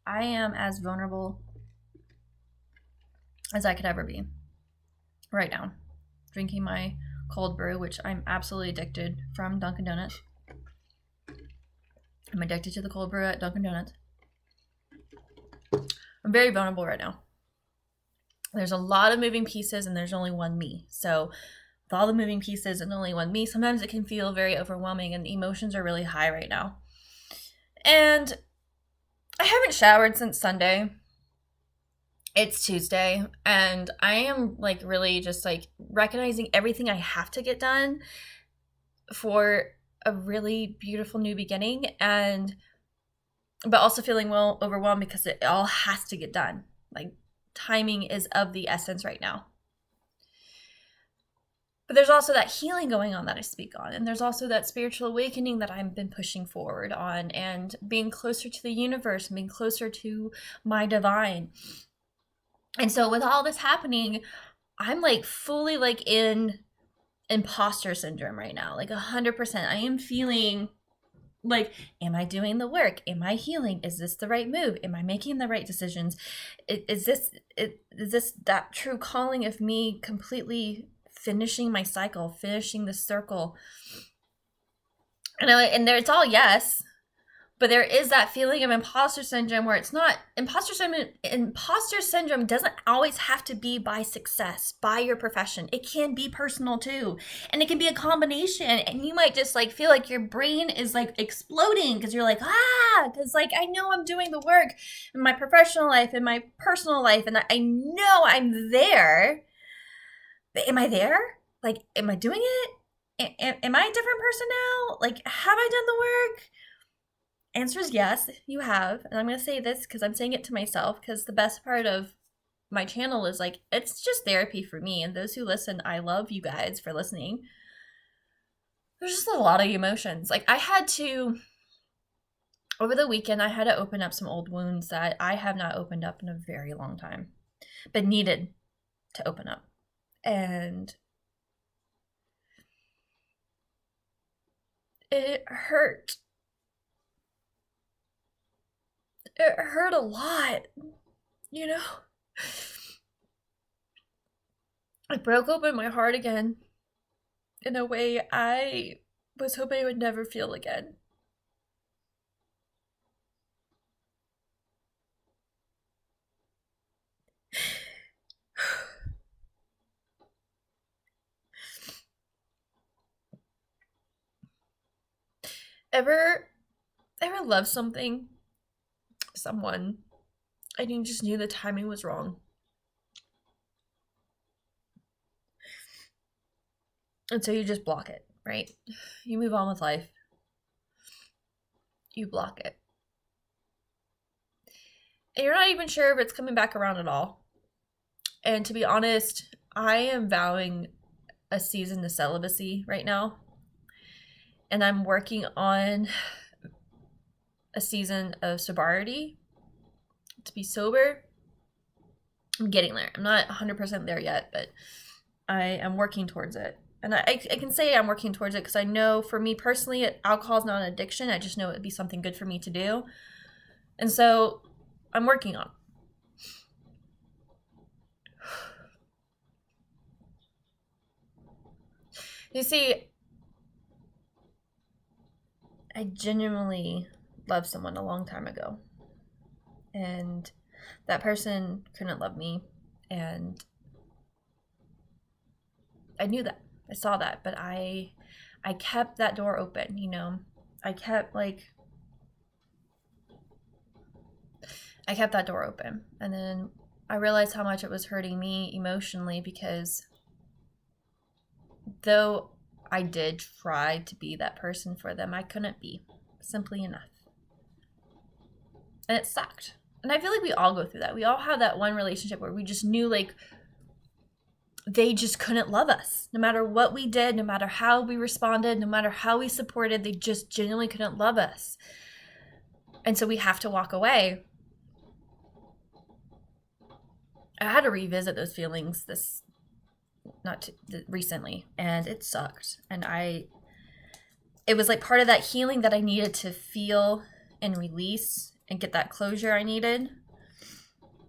I am as vulnerable as I could ever be right now, drinking my cold brew, which I'm absolutely addicted from Dunkin' Donuts. I'm addicted to the cold brew at Dunkin' Donuts. I'm very vulnerable right now. There's a lot of moving pieces and there's only one me. So with all the moving pieces and only one me, sometimes it can feel very overwhelming and emotions are really high right now. And I haven't showered since Sunday. It's Tuesday and I am like really just like recognizing everything I have to get done for a really beautiful new beginning, and but also feeling well overwhelmed because it all has to get done. Like timing is of the essence right now. But there's also that healing going on that I speak on, and there's also that spiritual awakening that I've been pushing forward on, and being closer to the universe and being closer to my divine. And so with all this happening, I'm like fully like in imposter syndrome right now, like 100%. I am feeling like, am I doing the work? Am I healing? Is this the right move? Am I making the right decisions? Is this that true calling of me completely finishing my cycle, finishing the circle? And there, it's all yes, but there is that feeling of imposter syndrome where it's not imposter syndrome. Imposter syndrome doesn't always have to be by success, by your profession. It can be personal too, and it can be a combination. And you might just like feel like your brain is like exploding because you're like, because like I know I'm doing the work in my professional life, in my personal life, and I know I'm there. But am I there? Like, am I doing it? Am I a different person now? Like, have I done the work? Answer is yes, you have. And I'm going to say this because I'm saying it to myself, because the best part of my channel is like, it's just therapy for me. And those who listen, I love you guys for listening. There's just a lot of emotions. Like, I had to, over the weekend, I had to open up some old wounds that I have not opened up in a very long time, but needed to open up. And it hurt. It hurt a lot, you know? I broke open my heart again in a way I was hoping I would never feel again. Ever love something, someone, and you just knew the timing was wrong? And so you just block it, right? You move on with life. You block it. And you're not even sure if it's coming back around at all. And to be honest, I am vowing a season of celibacy right now. And I'm working on a season of sobriety to be sober. I'm getting there. I'm not 100% there yet, but I am working towards it. And I can say I'm working towards it because I know for me personally, alcohol is not an addiction. I just know it would be something good for me to do. And so I'm working on. You see, I genuinely loved someone a long time ago. And that person couldn't love me. And I knew that. I saw that. But I kept that door open, you know. I kept that door open. And then I realized how much it was hurting me emotionally, because though I did try to be that person for them, I couldn't be, simply enough. And it sucked. And I feel like we all go through that. We all have that one relationship where we just knew like they just couldn't love us. No matter what we did, no matter how we responded, no matter how we supported, they just genuinely couldn't love us. And so we have to walk away. I had to revisit those feelings recently, and it sucked. And it was like part of that healing that I needed to feel and release and get that closure I needed.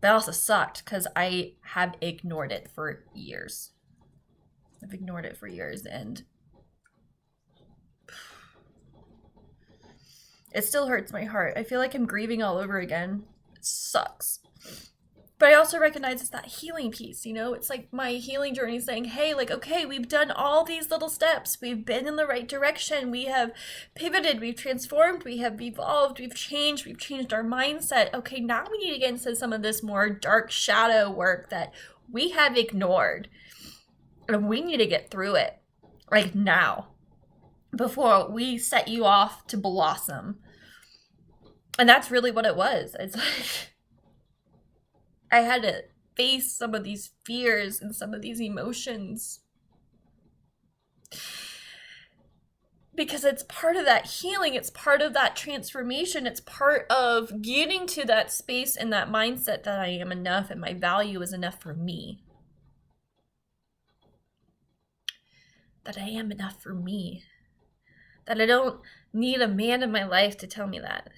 That also sucked because I have ignored it for years. I've ignored it for years, and it still hurts my heart. I feel like I'm grieving all over again. It sucks. But I also recognize it's that healing piece, you know? It's like my healing journey saying, hey, like, okay, we've done all these little steps. We've been in the right direction. We have pivoted. We've transformed. We have evolved. We've changed. We've changed our mindset. Okay, now we need to get into some of this more dark shadow work that we have ignored. And we need to get through it, like now, before we set you off to blossom. And that's really what it was. It's like I had to face some of these fears and some of these emotions because it's part of that healing. It's part of that transformation. It's part of getting to that space and that mindset that I am enough and my value is enough for me. That I am enough for me. That I don't need a man in my life to tell me that.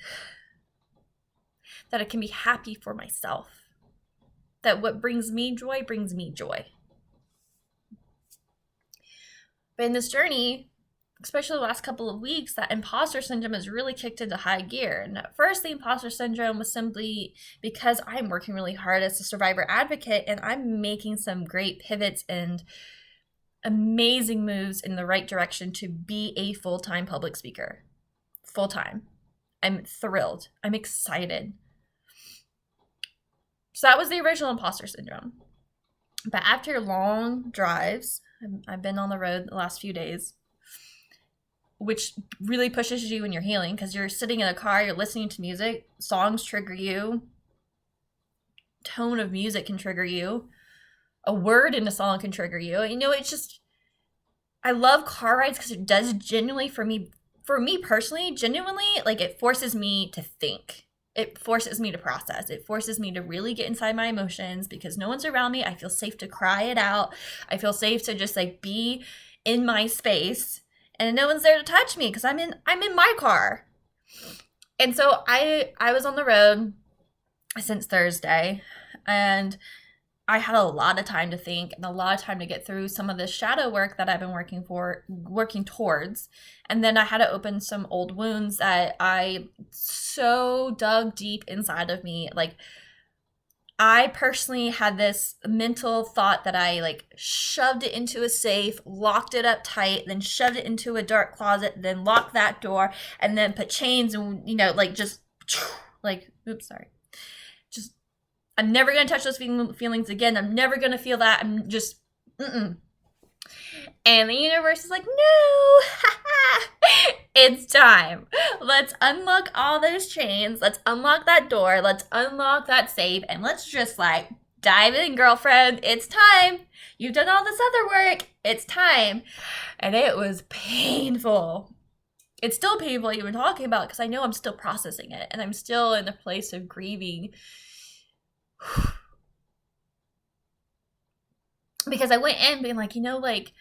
That I can be happy for myself. That what brings me joy brings me joy. But in this journey, especially the last couple of weeks, that imposter syndrome has really kicked into high gear. And at first, the imposter syndrome was simply because I'm working really hard as a survivor advocate and I'm making some great pivots and amazing moves in the right direction to be a full-time public speaker. Full-time. I'm thrilled. I'm excited. So that was the original imposter syndrome. But after long drives, I've been on the road the last few days, which really pushes you in your healing because you're sitting in a car, you're listening to music, songs trigger you, tone of music can trigger you, a word in a song can trigger you. You know, it's just, I love car rides because it does genuinely, for me personally, genuinely, like it forces me to think. It forces me to process. It forces me to really get inside my emotions because no one's around me. I feel safe to cry it out. I feel safe to just like be in my space and no one's there to touch me because I'm in my car. And so I was on the road since Thursday and I had a lot of time to think and a lot of time to get through some of the shadow work that I've been working towards. And then I had to open some old wounds that I so dug deep inside of me. Like I personally had this mental thought that I like shoved it into a safe, locked it up tight, then shoved it into a dark closet, then locked that door and then put chains and, you know, like just like, oops, sorry. I'm never going to touch those feelings again. I'm never going to feel that. I'm just, And the universe is like, no, it's time. Let's unlock all those chains. Let's unlock that door. Let's unlock that safe. And let's just like dive in, girlfriend. It's time. You've done all this other work. It's time. And it was painful. It's still painful even talking about it because I know I'm still processing it. And I'm still in a place of grieving. Because I went in being like, you know, like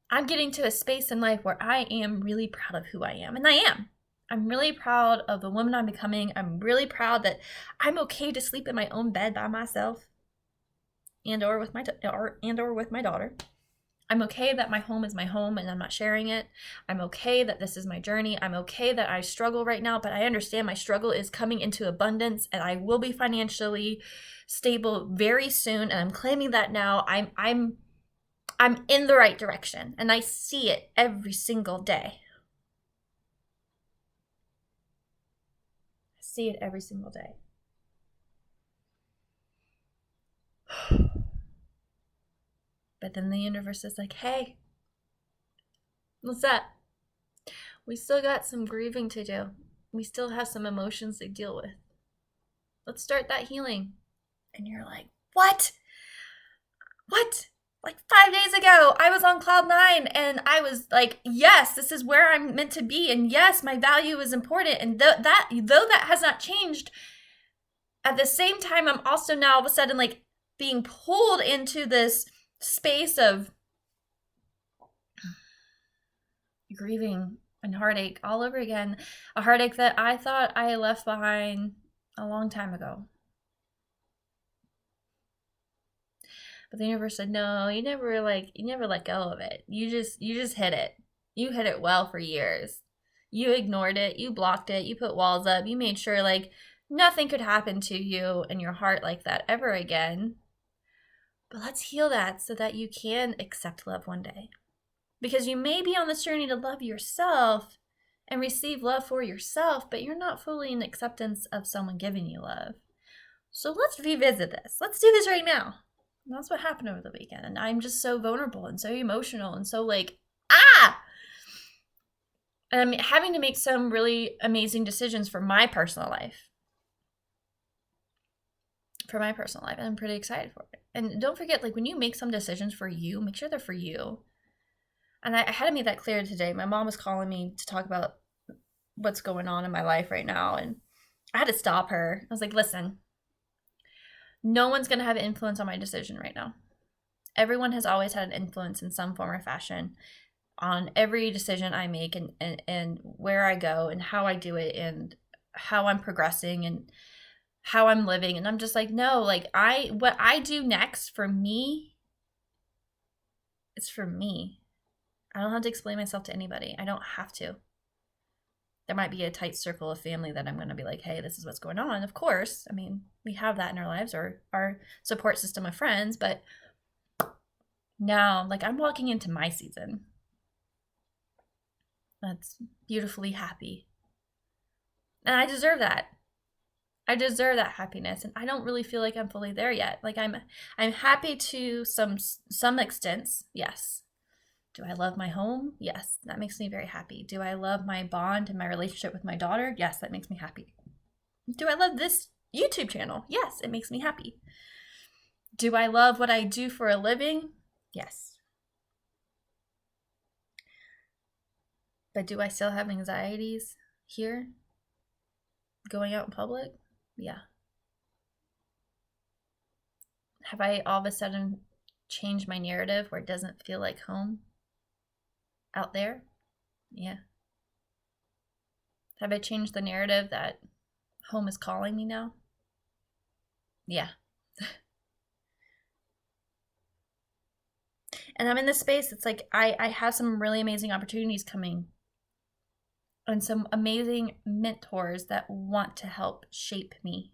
I'm getting to a space in life where I am really proud of who I am. And I am. I'm really proud of the woman I'm becoming. I'm really proud that I'm okay to sleep in my own bed by myself and or with my daughter. I'm okay that my home is my home and I'm not sharing it. I'm okay that this is my journey. I'm okay that I struggle right now, but I understand my struggle is coming into abundance and I will be financially stable very soon. And I'm claiming that now. I'm in the right direction and I see it every single day. I see it every single day. But then the universe is like, hey, what's up? We still got some grieving to do. We still have some emotions to deal with. Let's start that healing. And you're like, what? What? Like 5 days ago, I was on cloud 9 and I was like, yes, this is where I'm meant to be. And yes, my value is important. And though that has not changed, at the same time, I'm also now all of a sudden like being pulled into this space of grieving and heartache all over again. A heartache that I thought I left behind a long time ago. But the universe said, no, you never let go of it. You just hid it. You hid it well for years. You ignored it. You blocked it. You put walls up. You made sure like nothing could happen to you and your heart like that ever again. But let's heal that so that you can accept love one day. Because you may be on this journey to love yourself and receive love for yourself, but you're not fully in acceptance of someone giving you love. So let's revisit this. Let's do this right now. And that's what happened over the weekend. And I'm just so vulnerable and so emotional and so like, And I'm having to make some really amazing decisions for my personal life. And I'm pretty excited for it. And don't forget, like when you make some decisions for you, make sure they're for you. And I had to make that clear today. My mom was calling me to talk about what's going on in my life right now. And I had to stop her. I was like, listen, no one's going to have influence on my decision right now. Everyone has always had an influence in some form or fashion on every decision I make and where I go and how I do it and how I'm progressing and how I'm living. And I'm just like, no, like what I do next for me, it's for me. I don't have to explain myself to anybody. I don't have to. There might be a tight circle of family that I'm going to be like, hey, this is what's going on. Of course. I mean, we have that in our lives or our support system of friends, but now like I'm walking into my season. That's beautifully happy. And I deserve that. I deserve that happiness. And I don't really feel like I'm fully there yet. Like I'm happy to some extents. Yes. Do I love my home? Yes. That makes me very happy. Do I love my bond and my relationship with my daughter? Yes, that makes me happy. Do I love this YouTube channel? Yes, it makes me happy. Do I love what I do for a living? Yes. But do I still have anxieties here? Going out in public? Yeah. Have I all of a sudden changed my narrative where it doesn't feel like home out there? Yeah. Have I changed the narrative that home is calling me now? Yeah. And I'm in this space, it's like I have some really amazing opportunities coming and some amazing mentors that want to help shape me.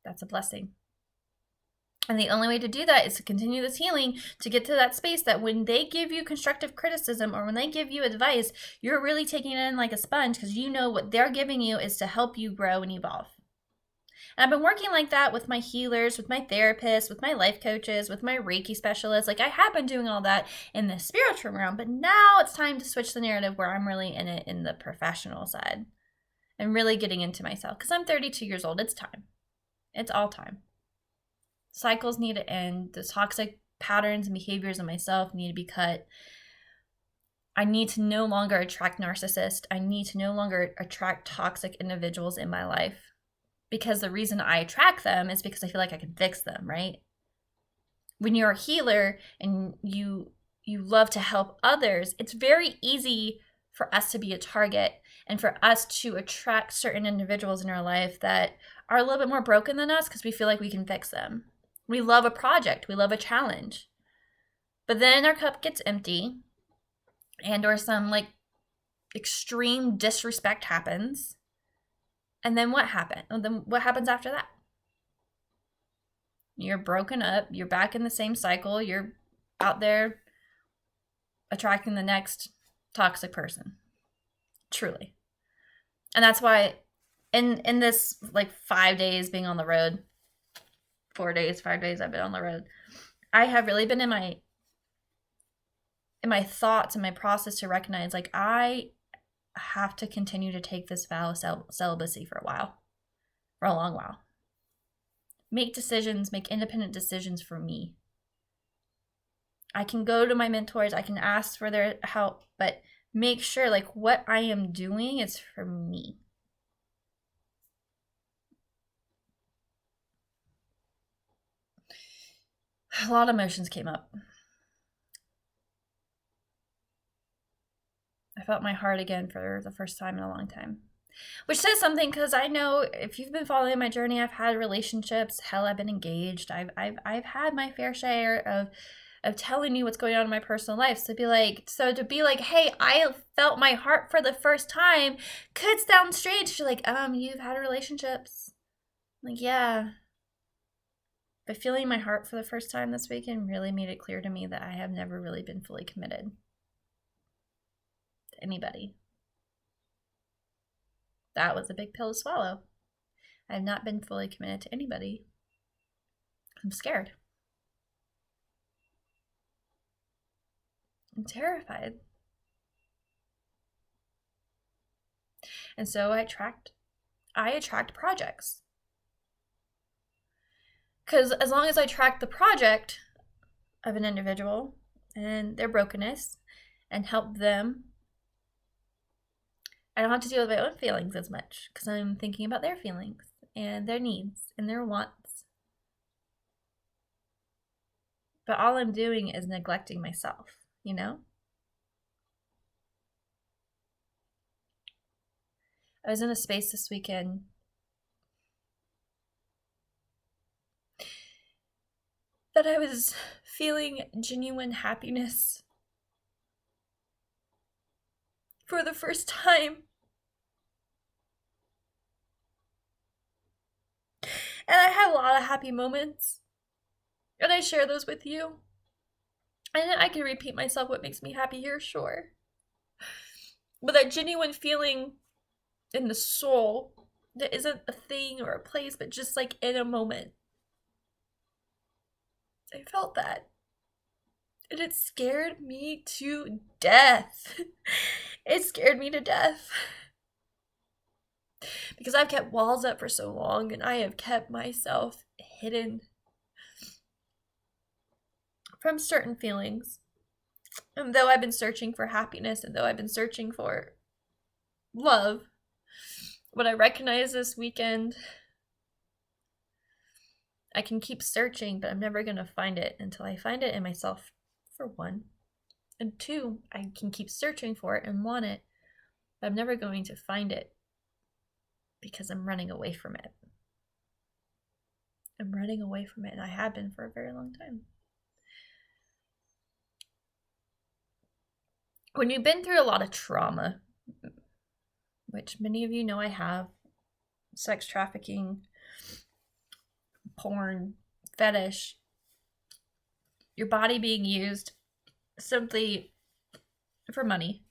That's a blessing. And the only way to do that is to continue this healing, to get to that space that when they give you constructive criticism or when they give you advice, you're really taking it in like a sponge because you know what they're giving you is to help you grow and evolve. And I've been working like that with my healers, with my therapists, with my life coaches, with my Reiki specialists. Like I have been doing all that in the spiritual realm, but now it's time to switch the narrative where I'm really in it in the professional side and really getting into myself because I'm 32 years old. It's time. It's all time. Cycles need to end. The toxic patterns and behaviors in myself need to be cut. I need to no longer attract narcissists. I need to no longer attract toxic individuals in my life because the reason I attract them is because I feel like I can fix them, right? When you're a healer and you love to help others, it's very easy for us to be a target and for us to attract certain individuals in our life that are a little bit more broken than us because we feel like we can fix them. We love a project. We love a challenge. But then our cup gets empty and or some like extreme disrespect happens. And then what happened? Then what happens after that? You're broken up. You're back in the same cycle. You're out there attracting the next toxic person. Truly. And that's why in this like 5 days being on the road, 5 days I've been on the road, I have really been in my thoughts and my process to recognize like I have to continue to take this vow of celibacy for a long while. Make decisions, make independent decisions for me. I can go to my mentors, I can ask for their help, but make sure like what I am doing is for me. A lot of emotions came up. I felt my heart again for the first time in a long time. Which says something, because I know if you've been following my journey, I've had relationships. Hell, I've been engaged. I've had my fair share of telling you what's going on in my personal life. So to be like, hey, I felt my heart for the first time could sound strange. You're like, you've had relationships. Like, yeah. But feeling my heart for the first time this weekend really made it clear to me that I have never really been fully committed to anybody. That was a big pill to swallow. I have not been fully committed to anybody. I'm scared. I'm terrified. And so I attract projects. Because as long as I track the project of an individual and their brokenness and help them, I don't have to deal with my own feelings as much, because I'm thinking about their feelings and their needs and their wants. But all I'm doing is neglecting myself, you know? I was in a space this weekend that I was feeling genuine happiness for the first time. And I have a lot of happy moments, and I share those with you. And I can repeat myself what makes me happy here, sure. But that genuine feeling in the soul that isn't a thing or a place, but just like in a moment. I felt that. And it scared me to death. It scared me to death. Because I've kept walls up for so long, and I have kept myself hidden from certain feelings. And though I've been searching for happiness, and though I've been searching for love, what I recognize this weekend, I can keep searching, but I'm never going to find it until I find it in myself, for one. And two, I can keep searching for it and want it, but I'm never going to find it because I'm running away from it. I'm running away from it, and I have been for a very long time. When you've been through a lot of trauma, which many of you know I have, sex trafficking, porn, fetish, your body being used simply for money.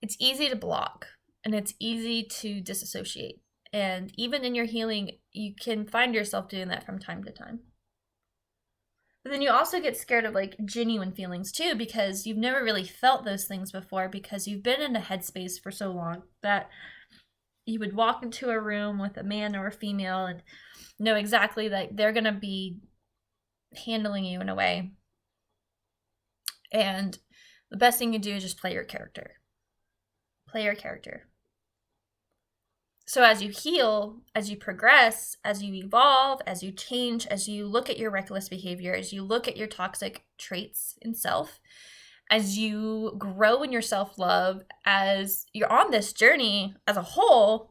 It's easy to block, and it's easy to disassociate. And even in your healing, you can find yourself doing that from time to time. But then you also get scared of like genuine feelings too, because you've never really felt those things before, because you've been in a headspace for so long that you would walk into a room with a man or a female and know exactly that they're going to be handling you in a way. And the best thing you do is just play your character. Play your character. So as you heal, as you progress, as you evolve, as you change, as you look at your reckless behavior, as you look at your toxic traits in self, as you grow in your self-love, as you're on this journey as a whole,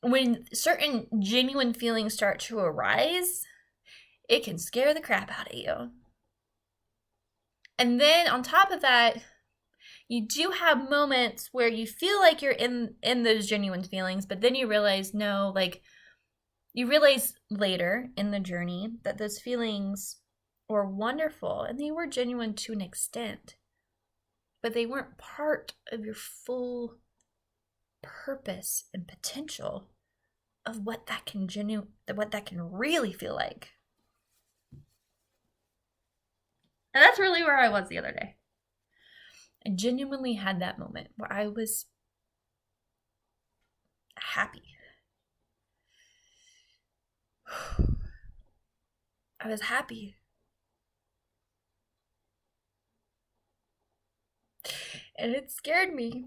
when certain genuine feelings start to arise, it can scare the crap out of you. And then on top of that, you do have moments where you feel like you're in those genuine feelings, but then you realize, no, like, you realize later in the journey that those feelings were wonderful and they were genuine to an extent, but they weren't part of your full purpose and potential of what that can really feel like. And that's really where I was the other day. I genuinely had that moment where I was happy. I was happy. And it scared me.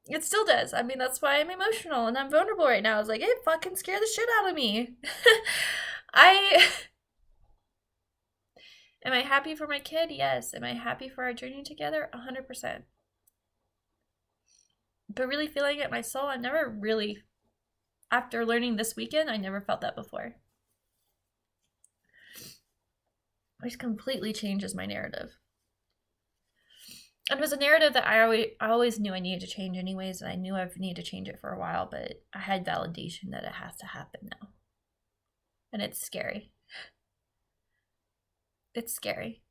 It still does. I mean, that's why I'm emotional and I'm vulnerable right now. It's like, it fucking scared the shit out of me. Am I happy for my kid? Yes. Am I happy for our journey together? 100%. But really feeling it in my soul, I never really, after learning this weekend, I never felt that before. Which completely changes my narrative. And it was a narrative that I always knew I needed to change anyways, and I knew I've needed to change it for a while, but I had validation that it has to happen now. And it's scary. It's scary.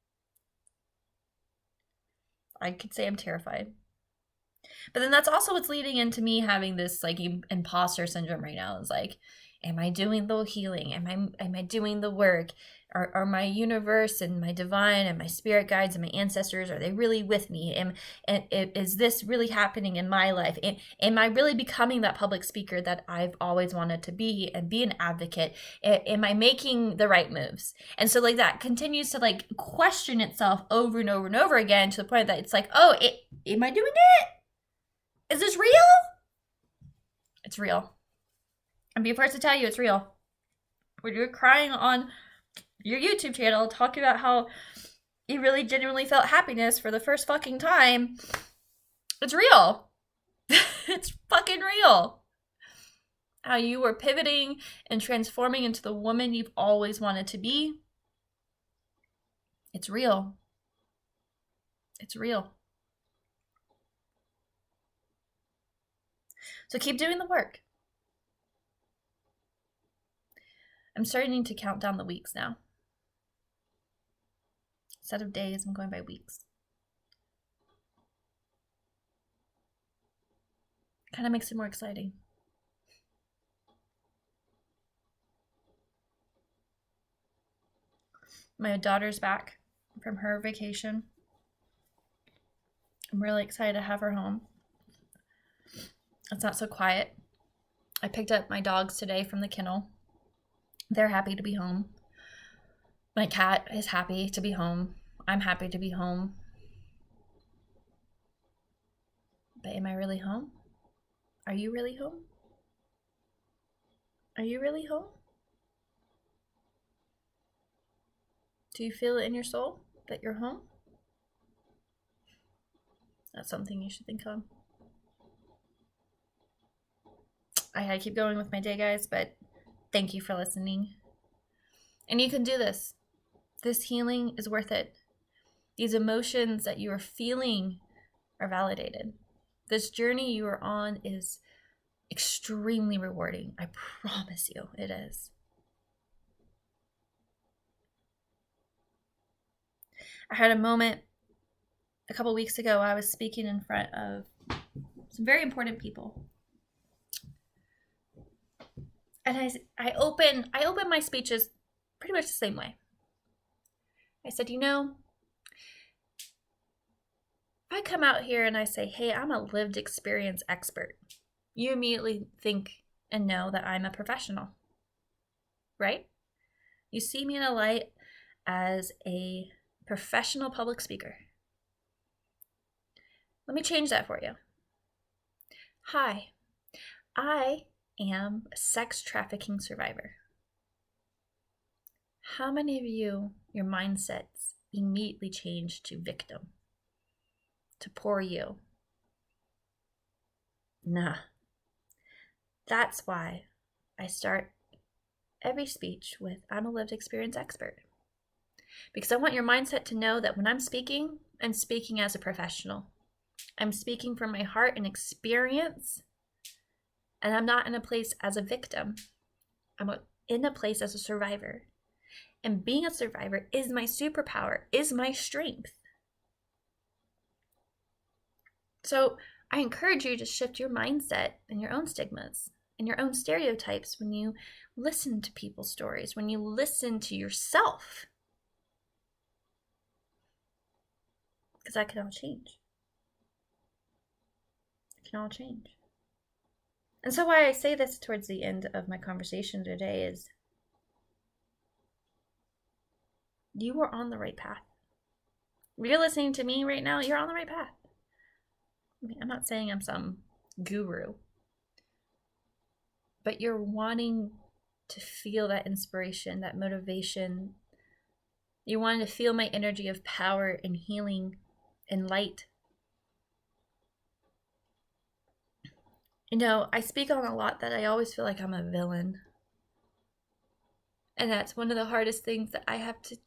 I could say I'm terrified. But then that's also what's leading into me having this like imposter syndrome right now. It's like, am I doing the healing? Am I doing the work? Are my universe and my divine and my spirit guides and my ancestors, are they really with me? Is this really happening in my life? Am I really becoming that public speaker that I've always wanted to be and be an advocate? Am I making the right moves? And so like that continues to like question itself over and over and over again, to the point that it's like, oh, am I doing it? Is this real? It's real. And be first to tell you it's real. When you're crying on your YouTube channel talking about how you really genuinely felt happiness for the first fucking time, it's real. It's fucking real. How you were pivoting and transforming into the woman you've always wanted to be. It's real. It's real. So keep doing the work. I'm starting to count down the weeks now. Instead of days, I'm going by weeks. Kind of makes it more exciting. My daughter's back from her vacation. I'm really excited to have her home. It's not so quiet. I picked up my dogs today from the kennel. They're happy to be home. My cat is happy to be home. I'm happy to be home. But am I really home? Are you really home? Are you really home? Do you feel it in your soul that you're home? That's something you should think on. I had to keep going with my day, guys, but thank you for listening. And you can do this. This healing is worth it. These emotions that you are feeling are validated. This journey you are on is extremely rewarding. I promise you it is. I had a moment a couple weeks ago. I was speaking in front of some very important people. And I open my speeches pretty much the same way. I said, if I come out here and I say, hey, I'm a lived experience expert, you immediately think and know that I'm a professional, right? You see me in a light as a professional public speaker. Let me change that for you. Hi, I am a sex trafficking survivor. How many of you, your mindsets immediately change to victim, to poor you? Nah. That's why I start every speech with, I'm a lived experience expert. Because I want your mindset to know that when I'm speaking as a professional. I'm speaking from my heart and experience, and I'm not in a place as a victim. I'm in a place as a survivor. And being a survivor is my superpower, is my strength. So I encourage you to shift your mindset and your own stigmas and your own stereotypes when you listen to people's stories, when you listen to yourself. Because that can all change. It can all change. And so why I say this towards the end of my conversation today is, you are on the right path. If you're listening to me right now, you're on the right path. I mean, I'm not saying I'm some guru, but you're wanting to feel that inspiration, that motivation, You wanted to feel my energy of power and healing and light. You know, I speak on a lot that I always feel like I'm a villain. And that's one of the hardest things that I have to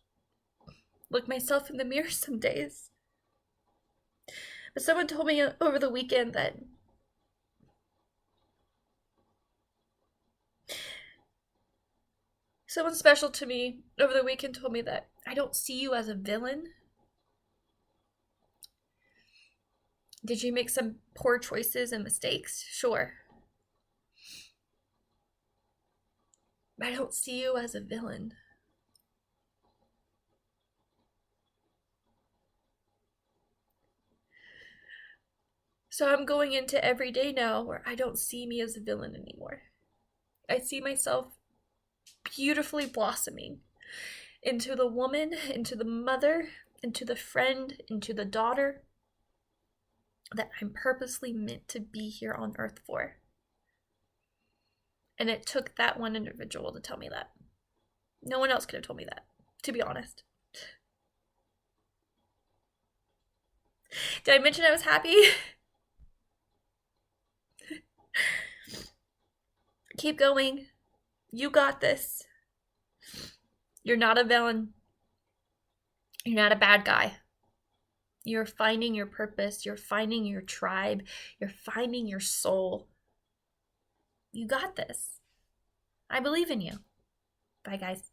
look myself in the mirror some days. But someone told me over the weekend that someone special to me over the weekend told me that I don't see you as a villain. Did you make some poor choices and mistakes? Sure. But I don't see you as a villain. So I'm going into every day now where I don't see me as a villain anymore. I see myself beautifully blossoming into the woman, into the mother, into the friend, into the daughter that I'm purposely meant to be here on earth for. And it took that one individual to tell me that. No one else could have told me that, to be honest. Did I mention I was happy? Keep going. You got this. You're not a villain. You're not a bad guy. You're finding your purpose. You're finding your tribe. You're finding your soul. You got this. I believe in you. Bye, guys.